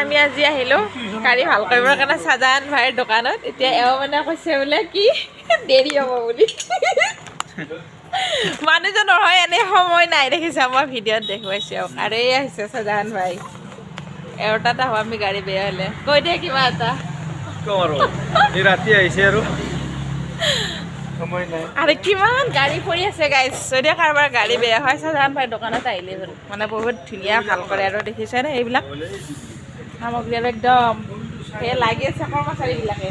আমি আজি আহিলোঁ গাড়ী ভাল কৰিবৰ কাৰণে চাজাহান ভাইৰ দোকানত। এতিয়া এওঁ মানে কৈছে বোলে কি দেৰি হ'ব বুলি। মানুহজনৰ হয় এনেই সময় নাই দেখিছা, মই ভিডিঅ'ত দেখুৱাইছোঁ এওঁক। আৰু এই আহিছে চাজাহান ভাই, এওঁৰ তাত আহোঁ আমি গাড়ী বেয়া হ'লে। কৈ দিয়ে কিবা এটা কম আৰু এই ৰাতি আহিছে আৰু সময় নাই। আৰু কিমান গাড়ী পৰি আছে গাইজ, যদি কাৰোবাৰ গাড়ী বেয়া হয় চাজাহান ভাইৰ দোকানত আহিলেই হ'ল। মানে বহুত ধুনীয়া ভাল কৰে আৰু দেখিছেনে এইবিলাক সামগ্ৰী আৰু একদম সেই লাগি আছে কৰ্মচাৰীবিলাকে।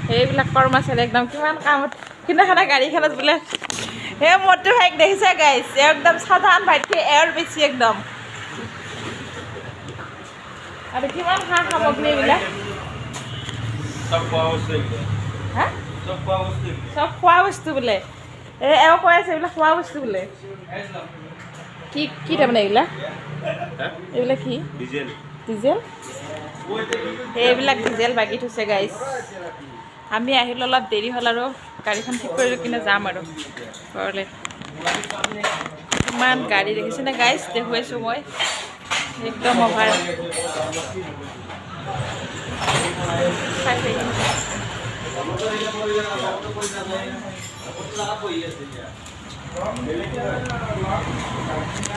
সেইবিলাক কৰ্মচাৰী একদম কিমান কামত, সিদিনাখনে গাড়ীখনত বোলে সেই মটৰ ভাইক দেখিছে গাইজ, একদম চাজাহান ভাইতকৈ এওঁৰ বেছি একদম। আৰু কিমান সা সামগ্ৰী এইবিলাক, হা চব খোৱা বস্তু বোলে। এওঁ কৈ আছে এইবিলাক খোৱা বস্তু বোলে। কি কি তাৰমানে এইবিলাক এইবিলাক কি ডিজেল? সেইবিলাক ডিজেল বাকি থৈছে গাইজ। আমি আহিলোঁ অলপ দেৰি হ'ল আৰু গাড়ীখন ঠিক কৰি কিনে যাম আৰু ঘৰলৈ। ইমান গাড়ী দেখিছেনে গাইজ, দেখুৱাইছোঁ মই একদম অভাৰ।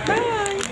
Bye.